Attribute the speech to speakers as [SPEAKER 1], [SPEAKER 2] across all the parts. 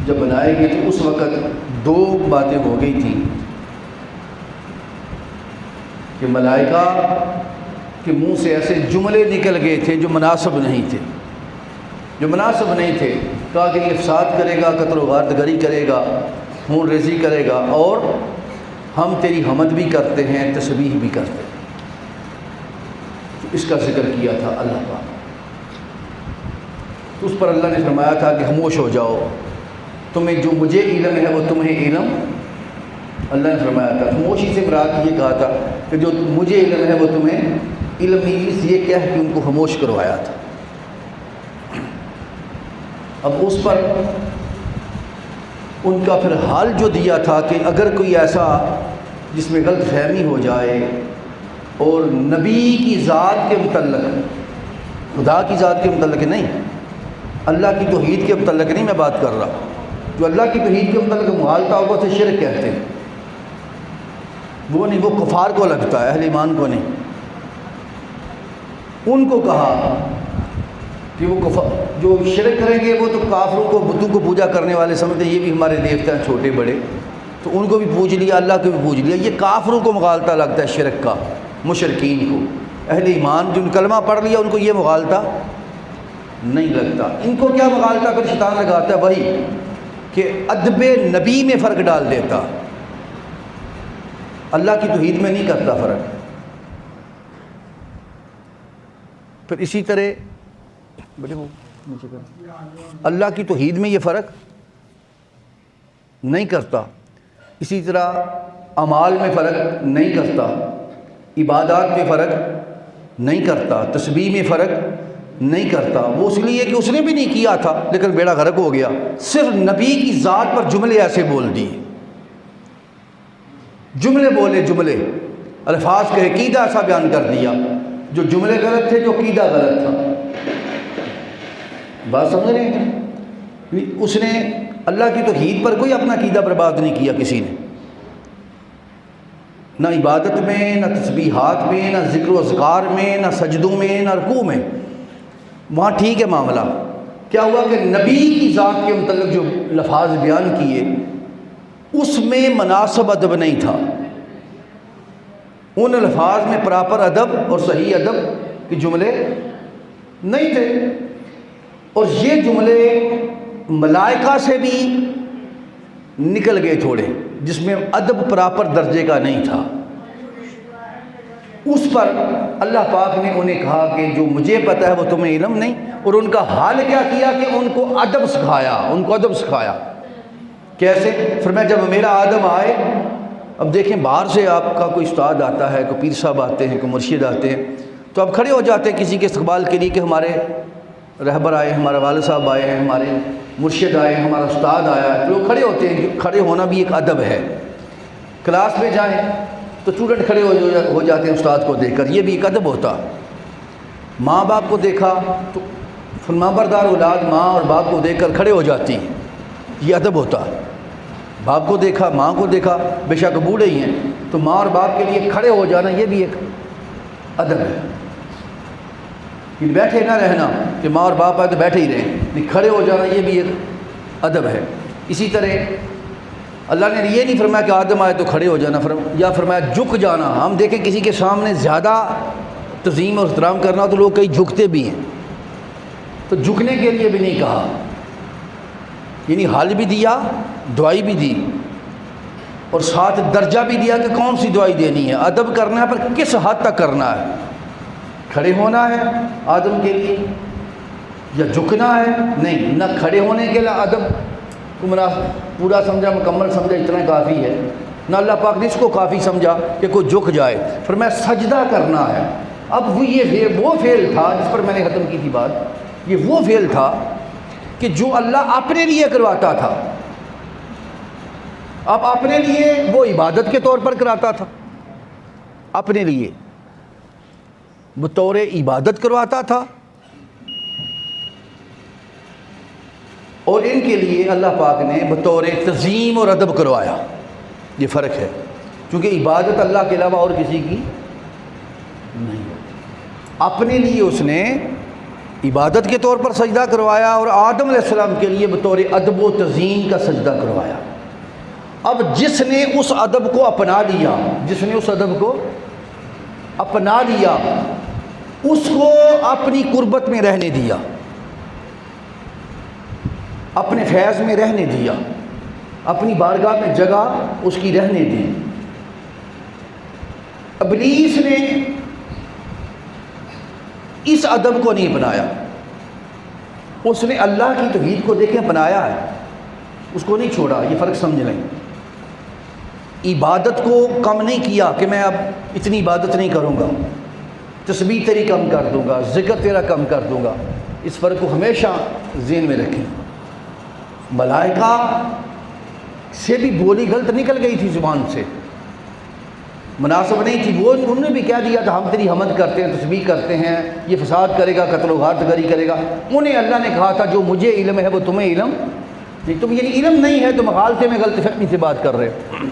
[SPEAKER 1] جب بنائے گئے تو اس وقت دو باتیں ہو گئی تھیں کہ ملائکہ کے منہ سے ایسے جملے نکل گئے تھے جو مناسب نہیں تھے، کہا کہ یہ فساد کرے گا، قتل و غارت گری کرے گا، خون ریزی کرے گا، اور ہم تیری حمد بھی کرتے ہیں، تسبیح بھی کرتے ہیں۔ تو اس کا ذکر کیا تھا اللہ پاک، تو اس پر اللہ نے فرمایا تھا کہ خاموش ہو جاؤ، تمہیں جو مجھے علم ہے وہ تمہیں علم، اللہ نے فرمایا تھا خاموشی سے مراد یہ کہا تھا کہ جو مجھے علم ہے وہ تمہیں علم نہیں، اس یہ کہہ کہ ان کو خاموش کروایا تھا۔ اب اس پر ان کا پھر حال جو دیا تھا کہ اگر کوئی ایسا جس میں غلط فہمی ہو جائے اور نبی کی ذات کے متعلق، خدا کی ذات کے متعلق نہیں، اللہ کی توحید کے متعلق نہیں میں بات کر رہا، جو اللہ کی توحید کے متعلق مغالطہ ہوگا اسے شرک کہتے ہیں، وہ نہیں، وہ کفار کو لگتا ہے، اہل ایمان کو نہیں۔ ان کو کہا کہ وہ جو شرک کریں گے وہ تو کافروں کو، بتوں کو پوجا کرنے والے سمجھتے ہیں یہ بھی ہمارے دیوتا ہیں چھوٹے بڑے، تو ان کو بھی پوج لیا، اللہ کو بھی پوج لیا، یہ کافروں کو مغالطہ لگتا ہے شرک کا، مشرکین کو۔ اہل ایمان جن کلمہ پڑھ لیا ان کو یہ مغالطہ نہیں لگتا۔ ان کو کیا مغالطہ پھر شیطان لگاتا ہے؟ وہی کہ ادب نبی میں فرق ڈال دیتا، اللہ کی توحید میں نہیں کرتا فرق۔ پھر اسی طرح اللہ کی توحید میں یہ فرق نہیں کرتا، اسی طرح اعمال میں فرق نہیں کرتا، عبادات میں فرق نہیں کرتا، تسبیح میں فرق نہیں کرتا۔ وہ اس لیے کہ اس نے بھی نہیں کیا تھا لیکن بیڑا غرق ہو گیا، صرف نبی کی ذات پر جملے ایسے بول دیے، جملے بولے، جملے الفاظ کے عقیدہ ایسا بیان کر دیا، جو جملے غلط تھے، جو عقیدہ غلط تھا۔ بات سمجھ رہے ہیں؟ اس نے اللہ کی توحید پر کوئی اپنا عقیدہ برباد نہیں کیا کسی نے، نہ عبادت میں، نہ تسبیحات میں، نہ ذکر و اذکار میں، نہ سجدوں میں، نہ رکوع میں۔ وہاں ٹھیک ہے معاملہ، کیا ہوا کہ نبی کی ذات کے متعلق جو لفاظ بیان کیے اس میں مناسب ادب نہیں تھا، ان الفاظ میں پراپر ادب اور صحیح ادب کے جملے نہیں تھے، اور یہ جملے ملائکہ سے بھی نکل گئے تھوڑے، جس میں ادب پراپر درجے کا نہیں تھا۔ اس پر اللہ پاک نے انہیں کہا کہ جو مجھے پتہ ہے وہ تمہیں علم نہیں، اور ان کا حال کیا کیا کہ ان کو ادب سکھایا، کیسے؟ فرمایا جب میرا آدم آئے، اب دیکھیں باہر سے آپ کا کوئی استاد آتا ہے، کوئی پیر صاحب آتے ہیں، کوئی مرشد آتے ہیں، تو آپ کھڑے ہو جاتے ہیں کسی کے استقبال کے لیے کہ ہمارے رہبر آئے، ہمارے والد صاحب آئے ہیں، ہمارے مرشد آئے ہیں، ہمارا استاد آیا ہے، لوگ کھڑے ہوتے ہیں۔ کھڑے ہونا بھی ایک ادب ہے۔ کلاس میں جائیں تو اسٹوڈنٹ کھڑے ہو جاتے ہیں استاد کو دیکھ کر، یہ بھی ایک ادب ہوتا۔ ماں باپ کو دیکھا تو فرمانبردار اولاد ماں اور باپ کو دیکھ کر کھڑے ہو جاتی ہیں، یہ ادب ہوتا۔ باپ کو دیکھا، ماں کو دیکھا، بے شک بوڑھے ہی ہیں تو ماں اور باپ کے لیے کھڑے ہو جانا یہ بھی ایک ادب ہے، کہ بیٹھے نہ رہنا کہ ماں اور باپ آئے تو بیٹھے ہی رہیں، نہیں کھڑے ہو جانا یہ بھی ایک ادب ہے۔ اسی طرح اللہ نے یہ نہیں فرمایا کہ آدم آئے تو کھڑے ہو جانا، یا فرمایا جھک جانا۔ ہم دیکھیں کسی کے سامنے زیادہ تعظیم اور احترام کرنا تو لوگ کئی جھکتے بھی ہیں، تو جھکنے کے لیے بھی نہیں کہا، یعنی حل بھی دیا، دعائی بھی دی، اور ساتھ درجہ بھی دیا کہ کون سی دعائی دینی ہے، ادب کرنا ہے پر کس حد تک کرنا ہے، کھڑے ہونا ہے آدم کے لیے یا جھکنا ہے؟ نہیں، نہ کھڑے ہونے کے لیے ادب کو پورا سمجھا، مکمل سمجھا، اتنا کافی ہے، نہ اللہ پاک نے اس کو کافی سمجھا کہ کوئی جھک جائے، فرمایا سجدہ کرنا ہے۔ اب وہ فعل تھا جس پر میں نے ختم کی تھی بات، یہ وہ فعل تھا کہ جو اللہ اپنے لیے کرواتا تھا، اب اپنے لیے وہ عبادت کے طور پر کراتا تھا، اپنے لیے بطور عبادت کرواتا تھا، اور ان کے لیے اللہ پاک نے بطور تعظیم اور ادب کروایا۔ یہ فرق ہے، کیونکہ عبادت اللہ کے علاوہ اور کسی کی نہیں ہوتی۔ اپنے لیے اس نے عبادت کے طور پر سجدہ کروایا اور آدم علیہ السلام کے لیے بطور ادب و تزئین کا سجدہ کروایا۔ اب جس نے اس ادب کو اپنا لیا، جس نے اس ادب کو اپنا لیا، اس کو اپنی قربت میں رہنے دیا، اپنے فیض میں رہنے دیا، اپنی بارگاہ میں جگہ اس کی رہنے دی۔ ابلیس نے اس ادب کو نہیں اپنایا، اس نے اللہ کی توحید کو دیکھیں اپنایا ہے، اس کو نہیں چھوڑا۔ یہ فرق سمجھ لیں۔ عبادت کو کم نہیں کیا کہ میں اب اتنی عبادت نہیں کروں گا، تسبیح تیری کم کر دوں گا، ذکر تیرا کم کر دوں گا۔ اس فرق کو ہمیشہ ذہن میں رکھیں۔ ملائکہ سے بھی بولی غلط نکل گئی تھی زبان سے، مناسب نہیں تھی، وہ انہوں نے بھی کہہ دیا تھا ہم تیری حمد کرتے ہیں، تسبیح کرتے ہیں، یہ فساد کرے گا، قتل و غارت گری کرے گا۔ انہیں اللہ نے کہا تھا جو مجھے علم ہے وہ تمہیں علم نہیں، تم یعنی علم نہیں ہے، تم غالطے میں غلط فہمی سے بات کر رہے ہو،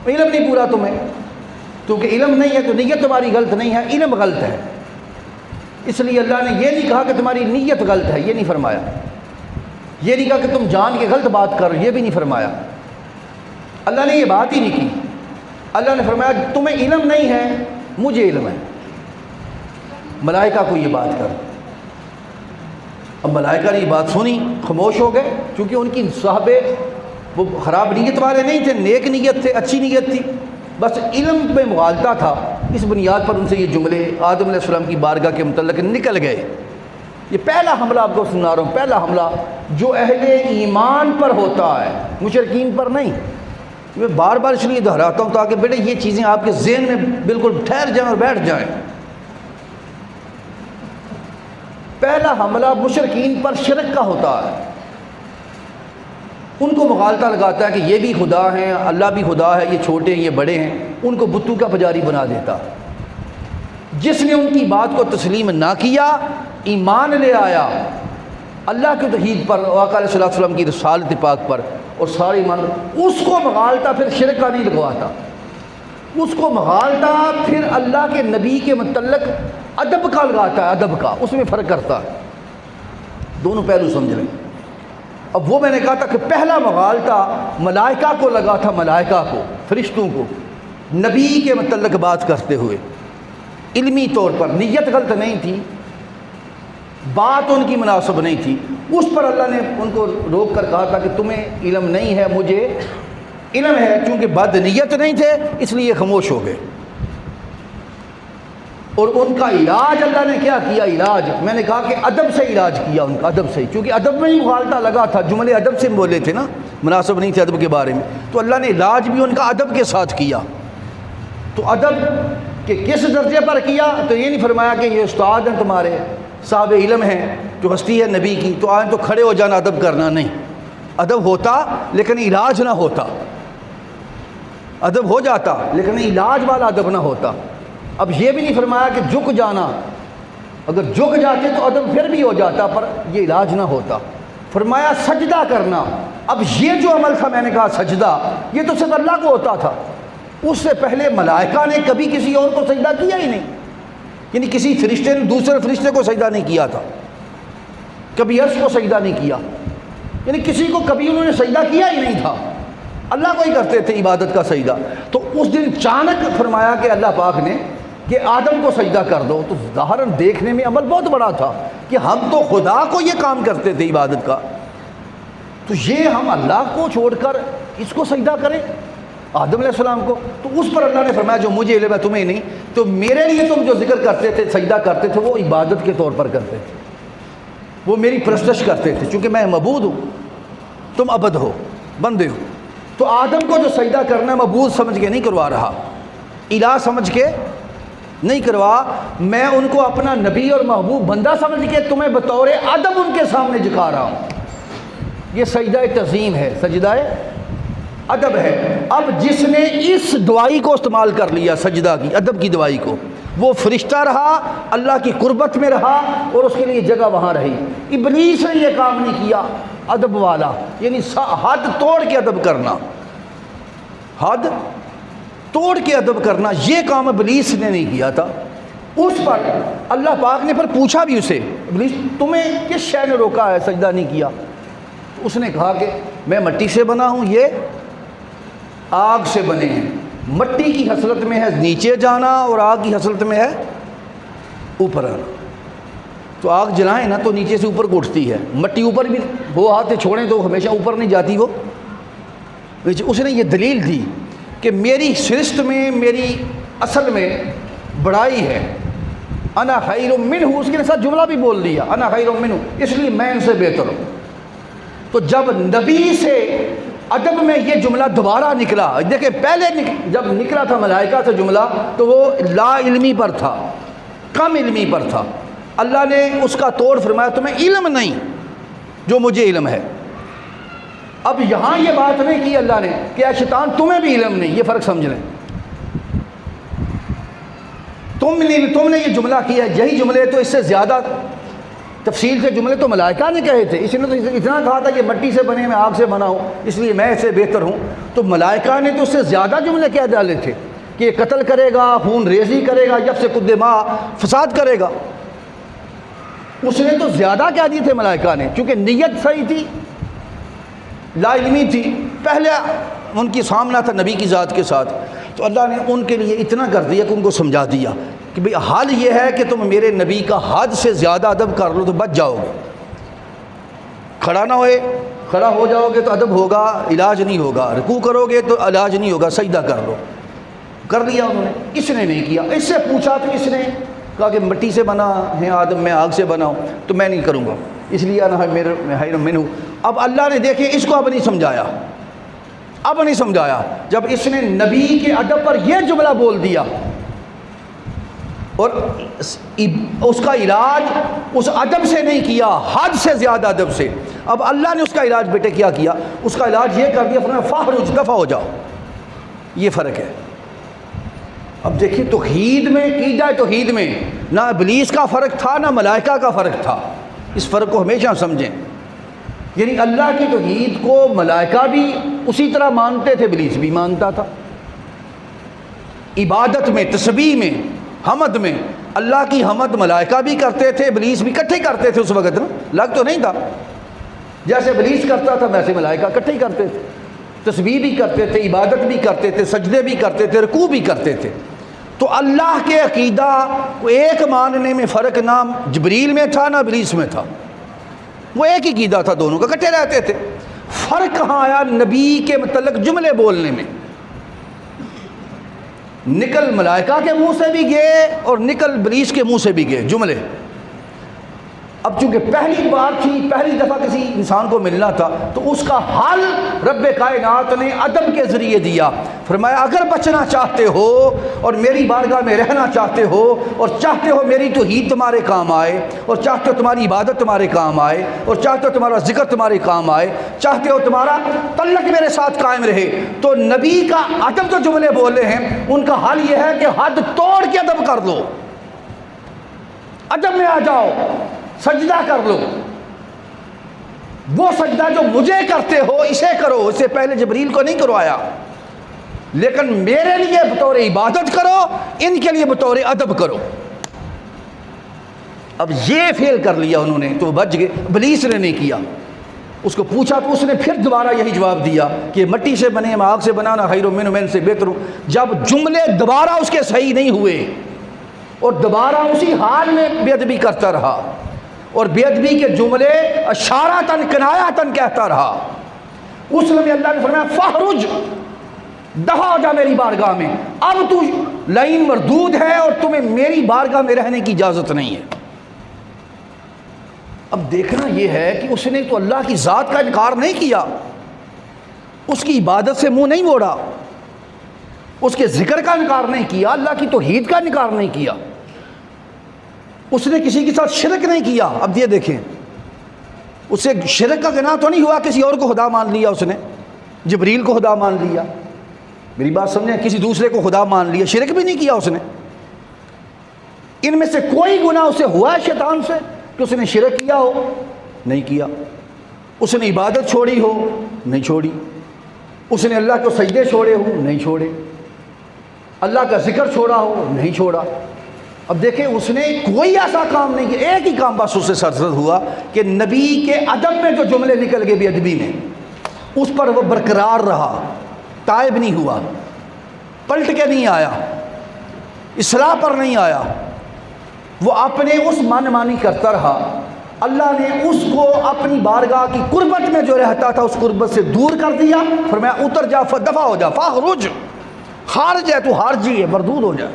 [SPEAKER 1] علم نہیں پورا تمہیں، کیونکہ علم نہیں ہے تو نیت تمہاری غلط نہیں ہے، علم غلط ہے۔ اس لیے اللہ نے یہ نہیں کہا کہ تمہاری نیت غلط ہے، یہ نہیں فرمایا، یہ نہیں کہا کہ تم جان کے غلط بات کر رہے ہو، یہ بھی نہیں فرمایا۔ اللہ نے یہ بات ہی نہیں کی۔ اللہ نے فرمایا تمہیں علم نہیں ہے، مجھے علم ہے۔ ملائکہ کو یہ بات کر، اب ملائکہ نے یہ بات سنی، خاموش ہو گئے، کیونکہ ان کی صحابے وہ خراب نیت والے نہیں تھے، نیک نیت تھے، اچھی نیت تھی، بس علم پہ مغالطہ تھا۔ اس بنیاد پر ان سے یہ جملے آدم علیہ السلام کی بارگاہ کے متعلق نکل گئے۔ یہ پہلا حملہ آپ کو سنا رہا ہوں، پہلا حملہ جو اہل ایمان پر ہوتا ہے، مشرکین پر نہیں۔ میں بار بار اس لیے دہراتا ہوں تاکہ بیٹے یہ چیزیں آپ کے ذہن میں بالکل ٹھہر جائیں اور بیٹھ جائیں۔ پہلا حملہ مشرکین پر شرک کا ہوتا ہے، ان کو مغالطہ لگاتا ہے کہ یہ بھی خدا ہیں، اللہ بھی خدا ہے، یہ چھوٹے ہیں، یہ بڑے ہیں، ان کو بتوں کا پجاری بنا دیتا۔ جس نے ان کی بات کو تسلیم نہ کیا، ایمان لے آیا اللہ کی توحید پر، آقا علیہ السلام کی رسالت پاک پر، اور سارے ایمان، اس کو مغالطہ پھر شرک کا نہیں لگواتا، اس کو مغالطہ پھر اللہ کے نبی کے متعلق ادب کا لگاتا ہے، ادب کا، اس میں فرق کرتا ہے۔ دونوں پہلو سمجھ لیں۔ اب وہ میں نے کہا تھا کہ پہلا مغالطہ ملائکہ کو لگا تھا، ملائکہ کو، فرشتوں کو، نبی کے متعلق بات کرتے ہوئے، علمی طور پر نیت غلط نہیں تھی، بات ان کی مناسب نہیں تھی، اس پر اللہ نے ان کو روک کر کہا تھا کہ تمہیں علم نہیں ہے، مجھے علم ہے، چونکہ بد نیت نہیں تھے اس لیے خاموش ہو گئے۔ اور ان کا علاج اللہ نے کیا کیا؟ علاج میں نے کہا کہ ادب سے علاج کیا ان کا، ادب سے، چونکہ ادب میں ہی مغالطہ لگا تھا، جملے ادب سے بولے تھے نا، مناسب نہیں تھے ادب کے بارے میں، تو اللہ نے علاج بھی ان کا ادب کے ساتھ کیا۔ تو ادب کہ کس درجے پر کیا؟ تو یہ نہیں فرمایا کہ یہ استاد ہیں تمہارے، صاحب علم ہیں، جو ہستی ہے نبی کی، تو آئیں تو کھڑے ہو جانا، ادب کرنا نہیں۔ ادب ہوتا لیکن علاج نہ ہوتا، ادب ہو جاتا لیکن علاج والا ادب نہ ہوتا۔ اب یہ بھی نہیں فرمایا کہ جھک جانا، اگر جھک جاتے تو ادب پھر بھی ہو جاتا، پر یہ علاج نہ ہوتا۔ فرمایا سجدہ کرنا۔ اب یہ جو عمل تھا میں نے کہا سجدہ، یہ تو صرف اللہ کو ہوتا تھا، اس سے پہلے ملائکہ نے کبھی کسی اور کو سجدہ کیا ہی نہیں، یعنی کسی فرشتے نے دوسرے فرشتے کو سجدہ نہیں کیا تھا، کبھی عرش کو سجدہ نہیں کیا، یعنی کسی کو کبھی انہوں نے سجدہ کیا ہی نہیں تھا، اللہ کو ہی کرتے تھے عبادت کا سجدہ۔ تو اس دن اچانک فرمایا کہ اللہ پاک نے کہ آدم کو سجدہ کر دو، تو ظاہراً دیکھنے میں عمل بہت بڑا تھا کہ ہم تو خدا کو یہ کام کرتے تھے عبادت کا، تو یہ ہم اللہ کو چھوڑ کر اس کو سجدہ کریں، آدم علیہ السلام کو۔ تو اس پر اللہ نے فرمایا جو مجھے علم ہے تمہیں نہیں، تو میرے لیے تم جو ذکر کرتے تھے، سجدہ کرتے تھے، وہ عبادت کے طور پر کرتے تھے، وہ میری پرستش کرتے تھے، چونکہ میں معبود ہوں، تم عبد ہو، بندے ہو۔ تو آدم کو جو سجدہ کرنا ہے معبود سمجھ کے نہیں کروا رہا، الہ سمجھ کے نہیں کروا، میں ان کو اپنا نبی اور محبوب بندہ سمجھ کے تمہیں بطور ادب ان کے سامنے جھکا رہا ہوں۔ یہ سجدہ تعظیم ہے، سجدہ ادب ہے۔ اب جس نے اس دعائی کو استعمال کر لیا، سجدہ کی، ادب کی دعائی کو، وہ فرشتہ رہا، اللہ کی قربت میں رہا، اور اس کے لیے جگہ وہاں رہی۔ ابلیس نے یہ کام نہیں کیا ادب والا، یعنی حد توڑ کے ادب کرنا، حد توڑ کے ادب کرنا، یہ کام ابلیس نے نہیں کیا تھا۔ اس پر اللہ پاک نے پھر پوچھا بھی اسے، ابلیس تمہیں کس شے نے روکا ہے سجدہ نہیں کیا؟ اس نے کہا کہ میں مٹی سے بنا ہوں، یہ آگ سے بنے ہیں، مٹی کی حسرت میں ہے نیچے جانا اور آگ کی حسرت میں ہے اوپر آنا۔ تو آگ جلائیں نا تو نیچے سے اوپر کو اٹھتی ہے، مٹی اوپر بھی وہ ہاتھ چھوڑیں تو ہمیشہ اوپر نہیں جاتی وہ نیچے۔ اس نے یہ دلیل دی کہ میری سرشت میں، میری اصل میں بڑائی ہے، انا خیر منہ، اس کے ساتھ جملہ بھی بول دیا انا خیر منہ، اس لیے میں ان سے بہتر ہوں۔ تو جب نبی سے ادب میں یہ جملہ دوبارہ نکلا، دیکھیں پہلے جب نکلا تھا ملائکہ سے جملہ تو وہ لا علمی پر تھا، کم علمی پر تھا، اللہ نے اس کا توڑ فرمایا تمہیں علم نہیں جو مجھے علم ہے۔ اب یہاں یہ بات نہیں کی اللہ نے کہ اے شیطان تمہیں بھی علم نہیں، یہ فرق سمجھ لیں، تم نے یہ جملہ کیا، یہی جملے تو اس سے زیادہ تفصیل سے جملے تو ملائکہ نے کہے تھے، اس نے تو اتنا کہا تھا کہ مٹی سے بنے میں آگ سے بنا ہوں اس لیے میں اس سے بہتر ہوں، تو ملائکہ نے تو اس سے زیادہ جملے کہہ ڈالے تھے کہ قتل کرے گا، خون ریزی کرے گا، یفسق الدماء، فساد کرے گا، اس نے تو زیادہ کہہ دیے تھے ملائکہ نے، چونکہ نیت صحیح تھی، لا علمی تھی، پہلے ان کی سامنا تھا نبی کی ذات کے ساتھ، تو اللہ نے ان کے لیے اتنا کر دیا کہ ان کو سمجھا دیا کہ بھئی حال یہ ہے کہ تم میرے نبی کا حد سے زیادہ ادب کر لو تو بچ جاؤ گے، کھڑا نہ ہوئے، کھڑا ہو جاؤ گے تو ادب ہوگا، علاج نہیں ہوگا، رکوع کرو گے تو علاج نہیں ہوگا، سجدہ کر لو، کر لیا انہوں نے، اس نے نہیں کیا، اس سے پوچھا تو اس نے کہا کہ مٹی سے بنا ہے آدم، میں آگ سے بنا ہوں تو میں نہیں کروں گا، اس لیے انا خیر منہ۔ اب اللہ نے دیکھیں اس کو اب نہیں سمجھایا، اب نہیں سمجھایا، جب اس نے نبی کے ادب پر یہ جملہ بول دیا اور اس کا علاج اس ادب سے نہیں کیا، حد سے زیادہ ادب سے، اب اللہ نے اس کا علاج بیٹے کیا کیا، اس کا علاج یہ کر دیا فرمایا فاخرج، دفع ہو جاؤ، یہ فرق ہے۔ اب دیکھیے توحید میں، عقیدہ توحید میں نہ ابلیس کا فرق تھا نہ ملائکہ کا فرق تھا، اس فرق کو ہمیشہ سمجھیں، یعنی اللہ کی توحید کو ملائکہ بھی اسی طرح مانتے تھے، ابلیس بھی مانتا تھا، عبادت میں، تسبیح میں، حمد میں، اللہ کی حمد ملائکہ بھی کرتے تھے، ابلیس بھی اکٹھے کرتے تھے، اس وقت نا الگ تو نہیں تھا، جیسے ابلیس کرتا تھا ویسے ملائکہ اکٹھے کرتے تھے، تسبیح بھی کرتے تھے، عبادت بھی کرتے تھے، سجدے بھی کرتے تھے، رکوع بھی کرتے تھے۔ تو اللہ کے عقیدہ کو ایک ماننے میں فرق نہ جبریل میں تھا نہ ابلیس میں تھا، وہ ایک ہی عقیدہ تھا، دونوں کا اکٹھے رہتے تھے۔ فرق کہاں آیا؟ نبی کے متعلق جملے بولنے میں، نکل ملائکہ کے منہ سے بھی گئے اور نکل ابلیس کے منہ سے بھی گئے جملے۔ اب چونکہ پہلی بار تھی، پہلی دفعہ کسی انسان کو ملنا تھا، تو اس کا حل رب کائنات نے ادب کے ذریعے دیا، فرمایا اگر بچنا چاہتے ہو اور میری بارگاہ میں رہنا چاہتے ہو اور چاہتے ہو میری توحید تمہارے کام آئے اور چاہتے ہو تمہاری عبادت تمہارے کام آئے اور چاہتے ہو تمہارا ذکر تمہارے کام آئے، چاہتے ہو تمہارا تعلق میرے ساتھ قائم رہے، تو نبی کا ادب جو جملے بولے ہیں ان کا حل یہ ہے کہ حد توڑ کے ادب کر لو، ادب میں آ جاؤ، سجدہ کر لو، وہ سجدہ جو مجھے کرتے ہو اسے کرو، اس سے پہلے جبریل کو نہیں کروایا، لیکن میرے لیے بطور عبادت کرو، ان کے لیے بطور ادب کرو۔ اب یہ فیل کر لیا انہوں نے تو بچ گئے، ابلیس نے نہیں کیا، اس کو پوچھا تو اس نے پھر دوبارہ یہی جواب دیا کہ مٹی سے بنے میں آگ سے بنانا خیر منہ، میں ان سے بہتر ہوں۔ جب جملے دوبارہ اس کے صحیح نہیں ہوئے اور دوبارہ اسی حال میں بے ادبی کرتا رہا اور بے ادبی کے جملے اشارتاً کنایاتاً کہتا رہا، اس میں اللہ نے فرمایا فاخرج، دفع ہو جا میری بارگاہ میں، اب تو لعین مردود ہے اور تمہیں میری بارگاہ میں رہنے کی اجازت نہیں ہے۔ اب دیکھنا یہ ہے کہ اس نے تو اللہ کی ذات کا انکار نہیں کیا، اس کی عبادت سے منہ نہیں موڑا، اس کے ذکر کا انکار نہیں کیا، اللہ کی توحید کا انکار نہیں کیا، اس نے کسی کے ساتھ شرک نہیں کیا۔ اب یہ دیکھیں، اسے شرک کا گناہ تو نہیں ہوا کسی اور کو خدا مان لیا، اس نے جبریل کو خدا مان لیا، میری بات سمجھیں، کسی دوسرے کو خدا مان لیا، شرک بھی نہیں کیا اس نے۔ ان میں سے کوئی گناہ اسے ہوا ہے شیطان سے کہ اس نے شرک کیا ہو؟ نہیں کیا۔ اس نے عبادت چھوڑی ہو؟ نہیں چھوڑی۔ اس نے اللہ کو سجدے چھوڑے ہو؟ نہیں چھوڑے۔ اللہ کا ذکر چھوڑا ہو؟ نہیں چھوڑا۔ اب دیکھیں اس نے کوئی ایسا کام نہیں کیا، ایک ہی کام بس اس سے سرزد ہوا کہ نبی کے ادب میں جو جملے نکل گئے بے ادبی میں، اس پر وہ برقرار رہا، تائب نہیں ہوا، پلٹ کے نہیں آیا، اصلاح پر نہیں آیا، وہ اپنے اس من مانی کرتا رہا۔ اللہ نے اس کو اپنی بارگاہ کی قربت میں جو رہتا تھا اس قربت سے دور کر دیا، فرمایا اتر جا، دفع ہو جا، فاخرج، خارج ہے تو خارجی ہے، مردود ہو جا۔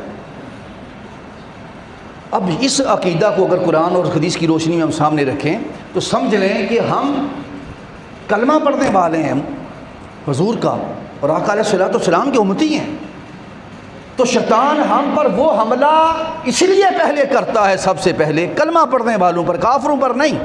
[SPEAKER 1] اب اس عقیدہ کو اگر قرآن اور حدیث کی روشنی میں ہم سامنے رکھیں تو سمجھ لیں کہ ہم کلمہ پڑھنے والے ہیں حضور کا اور آقا علیہ الصلوۃ والسلام کے امتی ہیں، تو شیطان ہم پر وہ حملہ اس لیے پہلے کرتا ہے، سب سے پہلے کلمہ پڑھنے والوں پر، کافروں پر نہیں،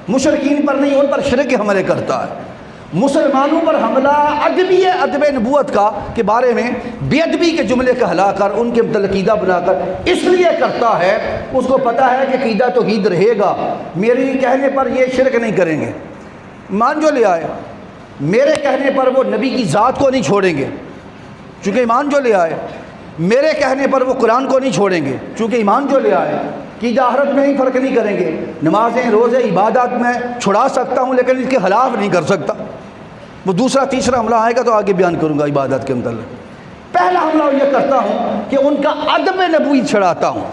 [SPEAKER 1] مشرکین پر نہیں، ان پر شرک کے حملے کرتا ہے۔ مسلمانوں پر حملہ ادب نبوت کا کے بارے میں بے ادبی کے جملے کہلا کر ان کے متعلق عقیدہ بنا کر اس لیے کرتا ہے، اس کو پتہ ہے کہ عقیدہ توحید رہے گا، میرے کہنے پر یہ شرک نہیں کریں گے، ایمان جو لے آئے میرے کہنے پر وہ نبی کی ذات کو نہیں چھوڑیں گے چونکہ ایمان جو لے آئے، میرے کہنے پر وہ قرآن کو نہیں چھوڑیں گے چونکہ ایمان جو لے آئے، عقیدہ آخرت میں ہی فرق نہیں کریں گے، نمازیں روزے عبادات میں چھڑا سکتا ہوں لیکن اس کے خلاف نہیں کر سکتا۔ وہ دوسرا تیسرا حملہ آئے گا تو آگے بیان کروں گا عبادت کے متعلق۔ پہلا حملہ یہ کرتا ہوں کہ ان کا ادب نبوی چھڑاتا ہوں،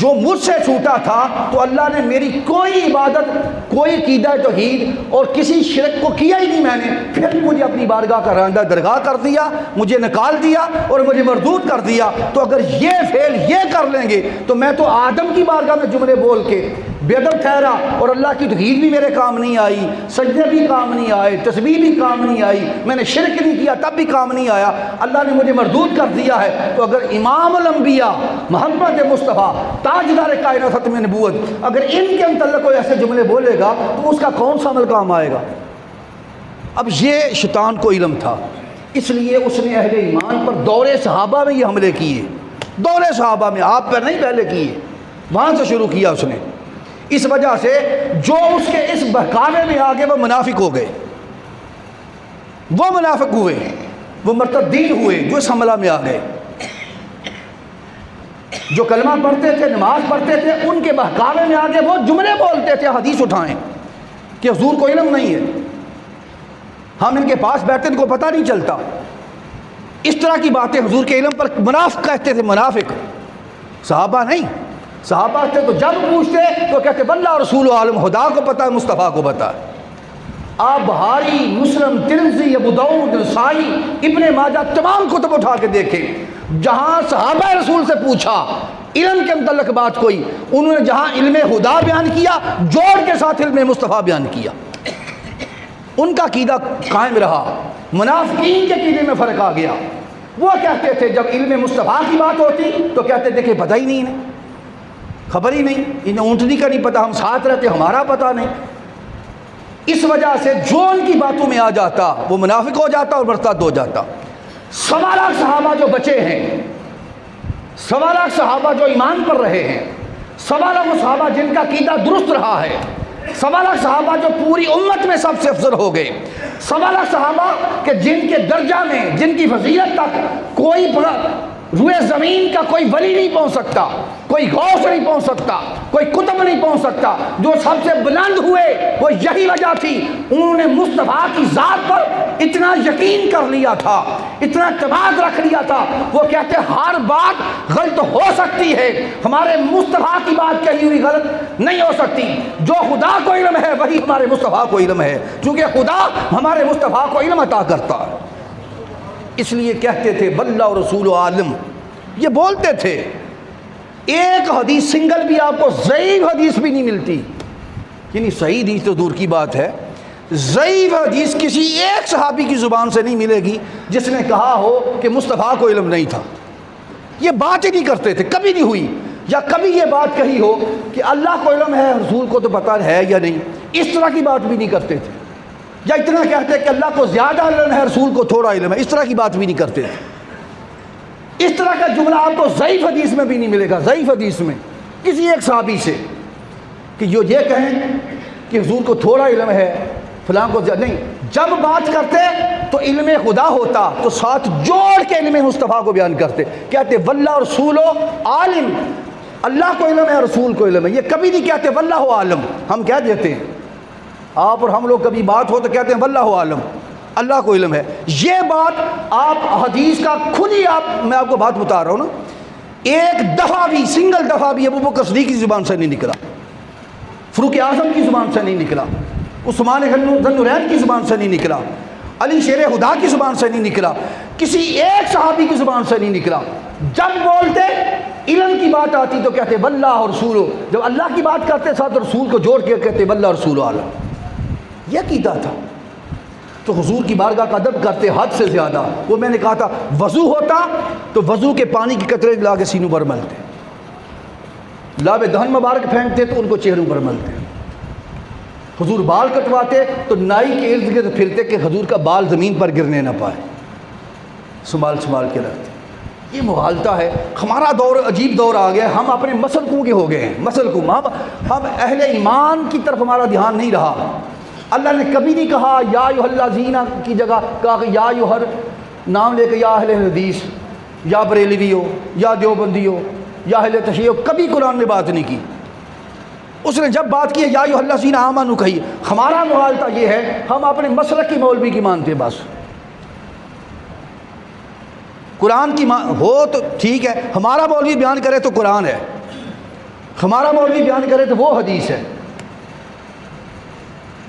[SPEAKER 1] جو مجھ سے چھوٹا تھا تو اللہ نے میری کوئی عبادت، کوئی عقیدہ توحید اور کسی شرک کو کیا ہی نہیں میں نے، پھر مجھے اپنی بارگاہ کا راندہ درگاہ کر دیا، مجھے نکال دیا اور مجھے مردود کر دیا۔ تو اگر یہ فعل یہ کر لیں گے تو میں تو آدم کی بارگاہ میں جملے بول کے بے ادب ٹھہرا اور اللہ کی توحید بھی میرے کام نہیں آئی، سجدے بھی کام نہیں آئے، تسبیح بھی کام نہیں آئی، میں نے شرک نہیں کیا تب بھی کام نہیں آیا، اللہ نے مجھے مردود کر دیا ہے۔ تو اگر امام الانبیاء محمد مصطفیٰ تاجدار کائنات ختم نبوت اگر ان کے متعلق کوئی ایسے جملے بولے گا تو اس کا کون سا عمل کام آئے گا؟ اب یہ شیطان کو علم تھا، اس لیے اس نے اہل ایمان پر دور صحابہ میں یہ حملے کیے، دور صحابہ میں، آپ پر نہیں پہلے کیے، وہاں سے شروع کیا اس نے۔ اس وجہ سے جو اس کے اس بہکاوے میں آگے وہ منافق ہو گئے، وہ منافق ہوئے، وہ مرتدین ہوئے جو اس حملہ میں آ گئے۔ جو کلمہ پڑھتے تھے، نماز پڑھتے تھے، ان کے بہکاوے میں آگے وہ جملے بولتے تھے، حدیث اٹھائیں کہ حضور کو علم نہیں ہے، ہم ان کے پاس بیٹھتے ان کو پتہ نہیں چلتا، اس طرح کی باتیں حضور کے علم پر منافق کہتے تھے، منافق۔ صحابہ نہیں، صحابہ تھے تو جب پوچھتے تو کہتے واللہ رسول عالم، خدا کو پتہ ہے، مصطفیٰ کو پتہ ہے۔ آپ بہاری، مسلم، ترمذی، ابو داؤد، نسائی، ابن ماجہ تمام کتب اٹھا کے دیکھیں، جہاں صحابہ رسول سے پوچھا علم کے متعلق بات کوئی، انہوں نے جہاں علم خدا بیان کیا جوڑ کے ساتھ علم مصطفیٰ بیان کیا، ان کا عقیدہ قائم رہا۔ منافقین کے عقیدے میں فرق آ گیا، وہ کہتے تھے جب علم مصطفیٰ کی بات ہوتی تو کہتے تھے کہ پتہ ہی نہیں ہے، خبر ہی نہیں، انہیں اونٹنی کا نہیں پتہ، ہم ساتھ رہتے ہمارا پتہ نہیں۔ اس وجہ سے جو ان کی باتوں میں آ جاتا وہ منافق ہو جاتا اور مرتد ہو جاتا۔ 1.25 لاکھ صحابہ جو بچے ہیں، 1.25 لاکھ صحابہ جو ایمان پر رہے ہیں، 1.25 لاکھ صحابہ جن کا عقیدہ درست رہا ہے، 1.25 لاکھ صحابہ جو پوری امت میں سب سے افضل ہو گئے، 1.25 لاکھ صحابہ کہ جن کے درجہ میں، جن کی فضیلت تک کوئی روئے زمین کا کوئی ولی نہیں پہنچ سکتا، کوئی غوث نہیں پہنچ سکتا، کوئی کتب نہیں پہنچ سکتا، جو سب سے بلند ہوئے وہ یہی وجہ تھی، انہوں نے مصطفیٰ کی ذات پر اتنا یقین کر لیا تھا، اتنا اعتماد رکھ لیا تھا، وہ کہتے ہر بات غلط ہو سکتی ہے، ہمارے مصطفیٰ کی بات کہی ہوئی غلط نہیں ہو سکتی، جو خدا کو علم ہے وہی ہمارے مصطفیٰ کو علم ہے، کیونکہ خدا ہمارے مصطفیٰ کو علم عطا کرتا ہے۔ اس لیے کہتے تھے واللہ رسول عالم، یہ بولتے تھے۔ ایک حدیث سنگل بھی آپ کو ضعیف حدیث بھی نہیں ملتی، یعنی صحیح حدیث تو دور کی بات ہے، ضعیف حدیث کسی ایک صحابی کی زبان سے نہیں ملے گی جس نے کہا ہو کہ مصطفیٰ کو علم نہیں تھا۔ یہ بات ہی نہیں کرتے تھے، کبھی نہیں ہوئی، یا کبھی یہ بات کہی ہو کہ اللہ کو علم ہے، رسول کو تو پتہ ہے یا نہیں، اس طرح کی بات بھی نہیں کرتے تھے، یا اتنا کہتے کہ اللہ کو زیادہ علم ہے، رسول کو تھوڑا علم ہے، اس طرح کی بات بھی نہیں کرتے تھے۔ اس طرح کا جملہ آپ کو ضعیف حدیث میں بھی نہیں ملے گا، ضعیف حدیث میں کسی ایک صحابی سے کہ جو یہ کہیں کہ حضور کو تھوڑا علم ہے، فلاں کو نہیں۔ جب بات کرتے تو علم خدا ہوتا تو ساتھ جوڑ کے علم مصطفیٰ کو بیان کرتے، کہتے واللہ رسول عالم، اللہ کو علم ہے، رسول کو علم ہے. یہ کبھی نہیں کہتے واللہ عالم. ہم کہہ دیتے ہیں، آپ اور ہم لوگ کبھی بات ہو تو کہتے ہیں واللہ عالم، اللہ کو علم ہے. یہ بات آپ حدیث کا کھلی، میں آپ کو بات بتا رہا ہوں نا، ایک دفعہ بھی، سنگل دفعہ بھی ابو بکر صدیق کی زبان سے نہیں نکلا، فاروق اعظم کی زبان سے نہیں نکلا، عثمان ذو النورین کی زبان سے نہیں نکلا، علی شیر خدا کی زبان سے نہیں نکلا، کسی ایک صحابی کی زبان سے نہیں نکلا. جب بولتے علم کی بات آتی تو کہتے واللہ اور رسول، جب اللہ کی بات کرتے ساتھ رسول کو جوڑ کے کہتے واللہ رسول عالم. یہ عقیدہ تھا. تو حضور کی بارگاہ کا ادب کرتے حد سے زیادہ. وہ میں نے کہا تھا وضو ہوتا تو وضو کے پانی کی قطرے لا کے سینوں پر ملتے، لاب دہن مبارک پھینکتے تو ان کو چہروں پر ملتے. حضور بال کٹواتے تو نائی کے ارد گرد پھرتے کہ حضور کا بال زمین پر گرنے نہ پائے، سنبھال کے رکھتے. یہ مغالطہ ہے. ہمارا دور عجیب دور آ گیا، ہم اپنے مسلکوں کے ہو گئے ہیں. مسلکوں ہم اہل ایمان کی طرف ہمارا دھیان نہیں رہا. اللہ نے کبھی نہیں کہا یا ایھا الذین کی جگہ کہا کہ یا ایھا، نام لے کے یا اہل حدیث، یا بریلوی ہو، یا دیوبندی ہو، یا اہل تشیع ہو. کبھی قرآن نے بات نہیں کی. اس نے جب بات کی ہے یا ایھا الذین آمنوا کہی. ہمارا مغالطہ یہ ہے، ہم اپنے مسلک کی مولوی کی مانتے. بس قرآن کی ہو تو ٹھیک ہے، ہمارا مولوی بیان کرے تو قرآن ہے، ہمارا مولوی بیان کرے تو وہ حدیث ہے.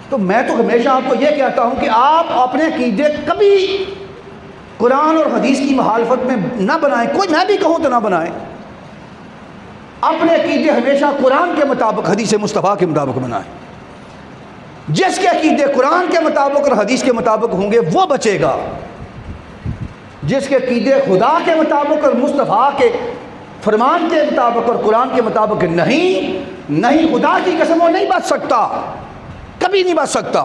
[SPEAKER 1] تو میں تو ہمیشہ آپ کو یہ کہتا ہوں کہ آپ اپنے عقیدے کبھی قرآن اور حدیث کی مخالفت میں نہ بنائیں. کوئی میں بھی کہوں تو نہ بنائیں. اپنے عقیدے ہمیشہ قرآن کے مطابق، حدیث مصطفیٰ کے مطابق بنائیں. جس کے عقیدے قرآن کے مطابق اور حدیث کے مطابق ہوں گے وہ بچے گا. جس کے عقیدے خدا کے مطابق اور مصطفیٰ کے فرمان کے مطابق اور قرآن کے مطابق نہیں، خدا کی قسم وہ نہیں بچ سکتا، کبھی نہیں بچ سکتا.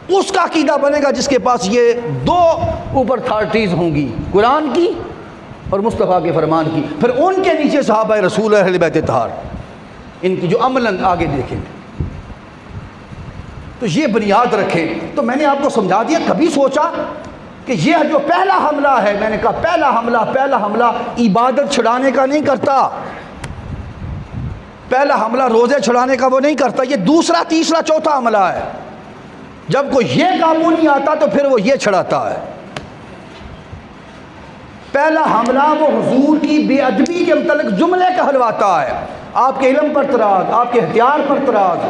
[SPEAKER 1] اس کا عقیدہ بنے گا جس کے پاس یہ دو اوپر اتھارٹیز ہوں گی، قرآن کی اور مصطفیٰ کے فرمان کی. پھر ان کے نیچے صحابہ رسول اہل بیت اطہار، ان کی جو عملاً آگے دیکھیں. تو یہ بنیاد رکھیں. تو میں نے آپ کو سمجھا دیا. کبھی سوچا کہ یہ جو پہلا حملہ ہے، میں نے کہا پہلا حملہ عبادت چھڑانے کا نہیں کرتا، پہلا حملہ روزے چھڑانے کا وہ نہیں کرتا. یہ دوسرا، تیسرا، چوتھا حملہ ہے. جب کوئی یہ قابو نہیں آتا تو پھر وہ یہ چھڑاتا ہے. پہلا حملہ وہ حضور کی بے ادبی کے متعلق جملے کہلواتا ہے. آپ کے علم پر تراز، آپ کے اختیار پر تراز.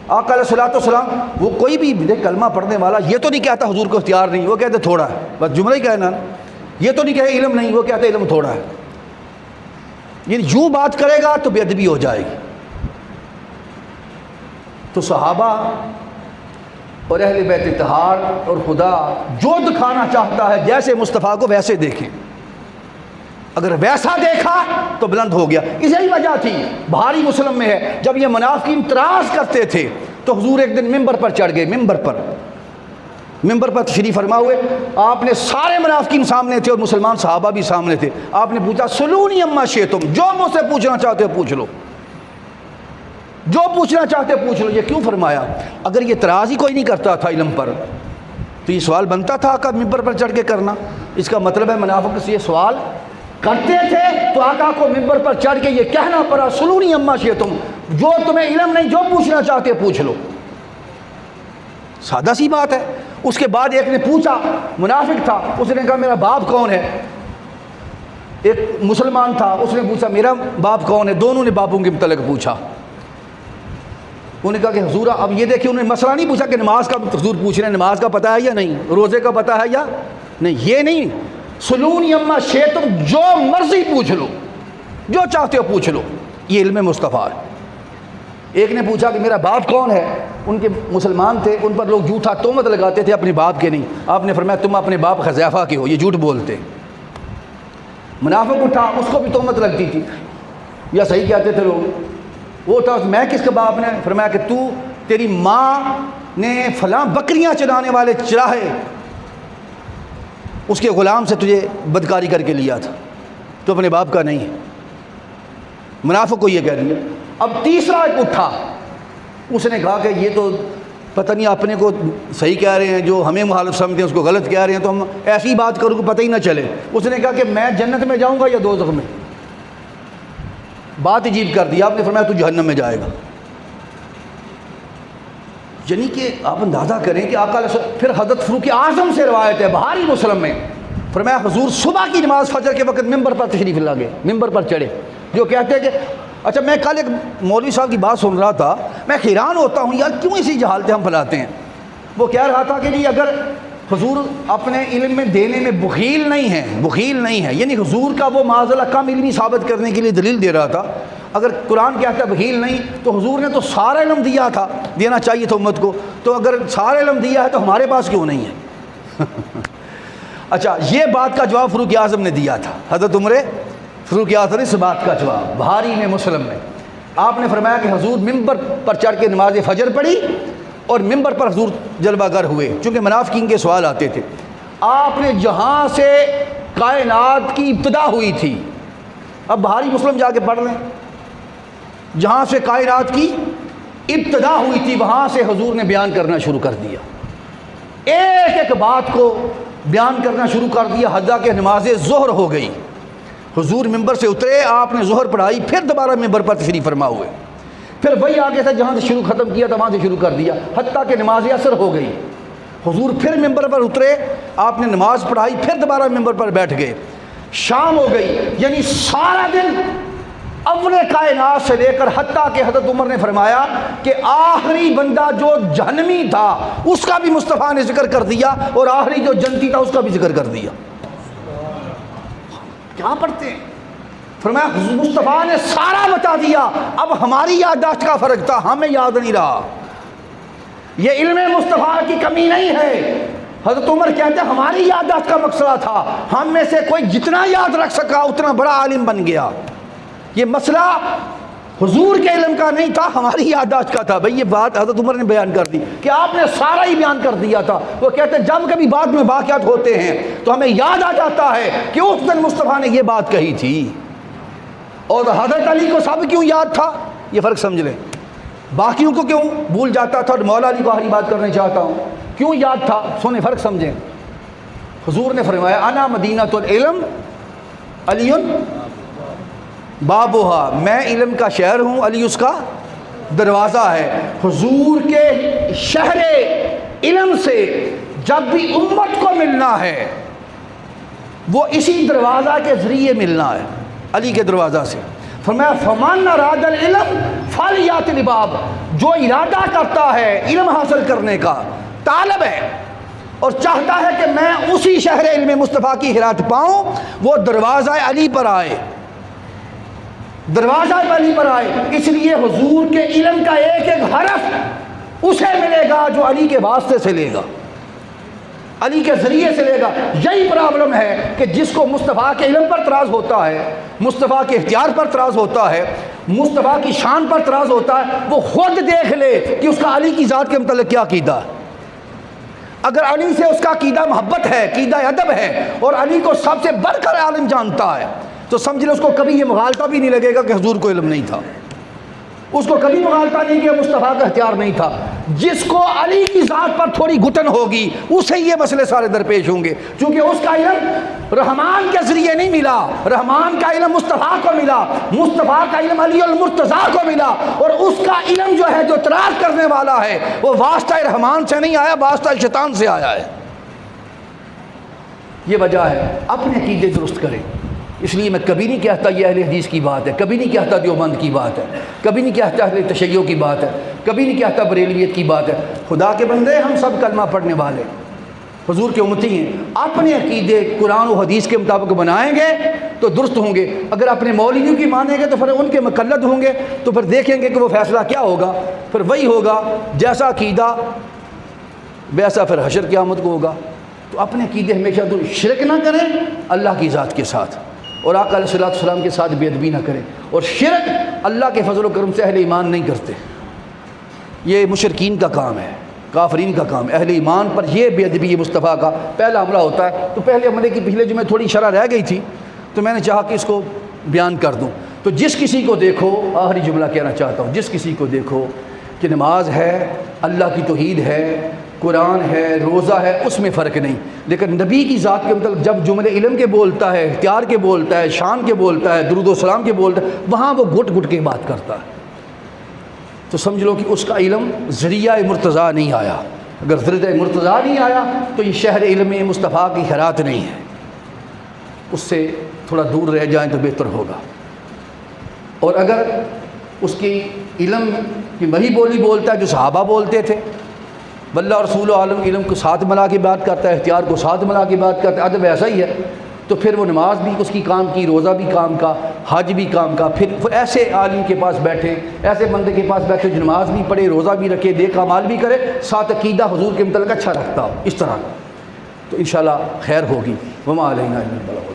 [SPEAKER 1] آقا علیہ الصلوۃ والسلام، وہ کوئی بھی کلمہ پڑھنے والا یہ تو نہیں کہتا حضور کو اختیار نہیں، وہ کہتے تھوڑا ہے، بس جملہ ہی کہنا. یہ تو نہیں کہے علم نہیں، وہ کہتے علم تھوڑا ہے. یعنی یوں بات کرے گا تو بے ادبی ہو جائے گی. تو صحابہ اور اہل بیت اطہار اور خدا جو دکھانا چاہتا ہے جیسے مصطفیٰ کو ویسے دیکھیں. اگر ویسا دیکھا تو بلند ہو گیا. اسی وجہ تھی، بھاری مسلم میں ہے، جب یہ منافقین اعتراض کرتے تھے تو حضور ایک دن ممبر پر چڑھ گئے. ممبر پر تشریف فرما ہوئے. آپ نے سارے منافقین سامنے تھے اور مسلمان صحابہ بھی سامنے تھے. آپ نے پوچھا سلونی اما شئتم، جو مجھ سے پوچھنا چاہتے ہو پوچھ لو، جو پوچھنا چاہتے ہو پوچھ لو. یہ کیوں فرمایا؟ اگر یہ اعتراض ہی کوئی نہیں کرتا تھا علم پر تو یہ سوال بنتا تھا آقا ممبر پر چڑھ کے کرنا. اس کا مطلب ہے منافق سے یہ سوال کرتے تھے تو آقا کو ممبر پر چڑھ کے یہ کہنا پڑا سلونی اما شئتم، جو تمہیں علم نہیں، جو پوچھنا چاہتے پوچھ لو. سادہ سی بات ہے. اس کے بعد ایک نے پوچھا، منافق تھا، اس نے کہا میرا باپ کون ہے. ایک مسلمان تھا، اس نے پوچھا میرا باپ کون ہے. دونوں نے باپوں کے متعلق پوچھا. انہوں نے کہا کہ حضور اب یہ دیکھیں، انہوں نے مسئلہ نہیں پوچھا کہ نماز کا حضور پوچھ رہے ہیں نماز کا پتہ ہے یا نہیں، روزے کا پتہ ہے یا نہیں. یہ نہیں، سلونی اما شئتم، جو مرضی پوچھ لو، جو چاہتے ہو پوچھ لو. یہ علم مصطفیٰ ہے. ایک نے پوچھا کہ میرا باپ کون ہے. ان کے مسلمان تھے، ان پر لوگ جھوٹا تہمت لگاتے تھے اپنے باپ کے نہیں. آپ نے فرمایا تم اپنے باپ حذیفہ کے ہو، یہ جھوٹ بولتے. منافق اٹھا، اس کو بھی تہمت لگتی تھی، یا صحیح کہتے تھے لوگ. وہ تھا میں کس کے باپ نے فرمایا کہ تیری ماں نے فلاں بکریاں چرانے والے چراہے اس کے غلام سے تجھے بدکاری کر کے لیا تھا، تو اپنے باپ کا نہیں ہے. منافق کو یہ کہہ دیا. اب تیسرا ایک اٹھا، اس نے کہا کہ یہ تو پتہ نہیں اپنے کو صحیح کہہ رہے ہیں، جو ہمیں مخالف سمجھتے ہیں اس کو غلط کہہ رہے ہیں، تو ہم ایسی بات کروں کہ پتہ ہی نہ چلے. اس نے کہا کہ میں جنت میں جاؤں گا یا دوزخ میں. بات عجیب کر دی آپ نے، فرمایا تو جہنم میں جائے گا۔ یعنی کہ آپ اندازہ کریں کہ آقا علیہ السلام، پھر حضرت فاروق اعظم سے روایت ہے بخاری مسلم میں، فرمایا حضور صبح کی نماز فجر کے وقت ممبر پر تشریف لا گئے، ممبر پر چڑھے، جو کہتے ہیں کہ اچھا میں کل ایک مولوی صاحب کی بات سن رہا تھا، میں حیران ہوتا ہوں یار کیوں ایسی جہالتیں ہم پھیلاتے ہیں۔ وہ کہہ رہا تھا کہ جی اگر حضور اپنے علم میں دینے میں بخیل نہیں ہے، یعنی حضور کا وہ معاذ اللہ کم علمی ثابت کرنے کے لیے دلیل دے رہا تھا، اگر قرآن کہتا ہے بخیل نہیں تو حضور نے تو سارا علم دیا تھا، دینا چاہیے تھا امت کو، تو اگر سارا علم دیا ہے تو ہمارے پاس کیوں نہیں ہے؟ اچھا یہ بات کا جواب فاروق اعظم نے دیا تھا، حضرت عمر فاروق اعظم نے اس بات کا جواب بخاری میں مسلم میں، آپ نے فرمایا کہ حضور ممبر پر چڑھ کے نماز فجر پڑھی اور ممبر پر حضور جلوہ گر ہوئے، چونکہ منافقین کے سوال آتے تھے۔ آپ نے جہاں سے کائنات کی ابتدا ہوئی تھی، اب بخاری مسلم جا کے پڑھ لیں، جہاں سے کائنات کی ابتدا ہوئی تھی وہاں سے حضور نے بیان کرنا شروع کر دیا، ایک ایک بات کو بیان کرنا شروع کر دیا، حتیٰ کہ نماز ظہر ہو گئی، حضور ممبر سے اترے، آپ نے ظہر پڑھائی، پھر دوبارہ ممبر پر تشریف فرما ہوئے، پھر وہی آگے تھا جہاں سے شروع ختم کیا تھا وہاں سے شروع کر دیا، حتیٰ کہ نماز عصر ہو گئی، حضور پھر ممبر پر اترے، آپ نے نماز پڑھائی، پھر دوبارہ ممبر پر بیٹھ گئے، شام ہو گئی، یعنی سارا دن اول کائنات سے لے کر حتیٰ کہ حضرت عمر نے فرمایا کہ آخری بندہ جو جہنمی تھا اس کا بھی مصطفیٰ نے ذکر کر دیا اور آخری جو جنتی تھا اس کا بھی ذکر کر دیا۔ کیا پڑھتے ہیں؟ فرمایا مصطفیٰ نے سارا بتا دیا، اب ہماری یادداشت کا فرق تھا، ہمیں یاد نہیں رہا، یہ علم مصطفیٰ کی کمی نہیں ہے۔ حضرت عمر کہتے ہیں ہماری یادداشت کا مسئلہ تھا، ہم میں سے کوئی جتنا یاد رکھ سکا اتنا بڑا عالم بن گیا، یہ مسئلہ حضور کے علم کا نہیں تھا، ہماری یادداشت کا تھا۔ بھئی یہ بات حضرت عمر نے بیان کر دی کہ آپ نے سارا ہی بیان کر دیا تھا۔ وہ کہتے ہیں جب کبھی بعد میں واقعات ہوتے ہیں تو ہمیں یاد آ جاتا ہے کہ اس دن مصطفیٰ نے یہ بات کہی تھی، اور حضرت علی کو سب کیوں یاد تھا، یہ فرق سمجھ لیں، باقیوں کو کیوں بھول جاتا تھا، اور مولا علی کو آخری بات کرنا چاہتا ہوں کیوں یاد تھا، سنیں فرق سمجھیں۔ حضور نے فرمایا انا مدینۃ العلم علی بابوہا، میں علم کا شہر ہوں، علی اس کا دروازہ ہے۔ حضور کے شہر علم سے جب بھی امت کو ملنا ہے وہ اسی دروازہ کے ذریعے ملنا ہے، علی کے دروازہ سے۔ فرمایا فمن اراد العلم فلیات الباب، جو ارادہ کرتا ہے علم حاصل کرنے کا، طالب ہے اور چاہتا ہے کہ میں اسی شہر علم مصطفیٰ کی ہرات پاؤں، وہ دروازہ علی پر آئے، دروازہ علی پر آئے۔ اس لیے حضور کے علم کا ایک ایک حرف اسے ملے گا جو علی کے واسطے سے لے گا، علی کے ذریعے سے لے گا۔ یہی پرابلم ہے کہ جس کو مصطفیٰ کے علم پر اعتراض ہوتا ہے، مصطفیٰ کے اختیار پر اعتراض ہوتا ہے، مصطفیٰ کی شان پر اعتراض ہوتا ہے، وہ خود دیکھ لے کہ اس کا علی کی ذات کے متعلق کیا عقیدہ ہے۔ اگر علی سے اس کا عقیدہ محبت ہے، عقیدہ ادب ہے، اور علی کو سب سے بڑھ کر عالم جانتا ہے، تو سمجھ لے اس کو کبھی یہ مغالطہ بھی نہیں لگے گا کہ حضور کو علم نہیں تھا، اس کو کبھی مغالطہ نہیں کہ مصطفیٰ کا اختیار نہیں تھا۔ جس کو علی کی ذات پر تھوڑی گھٹن ہوگی اسے یہ مسئلے سارے درپیش ہوں گے، چونکہ اس کا علم رحمان کے ذریعے نہیں ملا، رحمان کا علم مصطفیٰ کو ملا، مصطفیٰ کا علم علی المرتضیٰ کو ملا، اور اس کا علم جو ہے جو اعتراض کرنے والا ہے وہ واسطہ رحمان سے نہیں آیا، واسطہ شیطان سے آیا ہے۔ یہ وجہ ہے اپنے عقیدے درست کریں۔ اس لیے میں کبھی نہیں کہتا یہ اہل حدیث کی بات ہے، کبھی نہیں کہتا دیوبند کی بات ہے، کبھی نہیں کہتا اہل تشیع کی بات ہے، کبھی نہیں کہتا بریلویت کی بات ہے۔ خدا کے بندے ہم سب کلمہ پڑھنے والے حضور کے امتی ہیں، اپنے عقیدے قرآن و حدیث کے مطابق بنائیں گے تو درست ہوں گے، اگر اپنے مولویوں کی مانیں گے تو پھر ان کے مقلد ہوں گے، تو پھر دیکھیں گے کہ وہ فیصلہ کیا ہوگا، پھر وہی ہوگا جیسا عقیدہ ویسا پھر حشر قیامت کو ہوگا۔ تو اپنے عقیدے ہمیشہ شرک نہ کریں اللہ کی ذات کے ساتھ، اور آقا علیہ السلام کے ساتھ بے ادبی نہ کریں، اور شرک اللہ کے فضل و کرم سے اہل ایمان نہیں کرتے، یہ مشرکین کا کام ہے، کافرین کا کام ہے۔ اہل ایمان پر یہ بے ادبی مصطفیٰ کا پہلا حملہ ہوتا ہے۔ تو پہلے حملے کی پچھلے جمعے تھوڑی شرح رہ گئی تھی تو میں نے چاہا کہ اس کو بیان کر دوں۔ تو جس کسی کو دیکھو، آخری جملہ کہنا چاہتا ہوں، جس کسی کو دیکھو کہ نماز ہے، اللہ کی توحید ہے، قرآن ہے، روزہ ہے، اس میں فرق نہیں، لیکن نبی کی ذات کے متعلق جب جملے علم کے بولتا ہے، اختیار کے بولتا ہے، شان کے بولتا ہے، درود و سلام کے بولتا ہے، وہاں وہ گھٹ گھٹ کے بات کرتا ہے، تو سمجھ لو کہ اس کا علم ذریعہ مرتضیٰ نہیں آیا۔ اگر ذریعہ مرتضیٰ نہیں آیا تو یہ شہر علم مصطفیٰ کی خیرات نہیں ہے، اس سے تھوڑا دور رہ جائیں تو بہتر ہوگا۔ اور اگر اس کی علم کی وہی بولی بولتا ہے جو صحابہ بولتے تھے، واللہ رسول عالم علم کو ساتھ ملا کے بات کرتا ہے، اختیار کو ساتھ ملا کے بات کرتا ہے، ادب ایسا ہی ہے، تو پھر وہ نماز بھی اس کی کام کی، روزہ بھی کام کا، حج بھی کام کا۔ پھر ایسے عالم کے پاس بیٹھے، ایسے بندے کے پاس بیٹھے جو نماز بھی پڑھے، روزہ بھی رکھے، نیک اعمال بھی کرے، ساتھ عقیدہ حضور کے متعلق اچھا رکھتا ہو، اس طرح تو انشاءاللہ خیر ہوگی۔ وما علینا الا البلاغ۔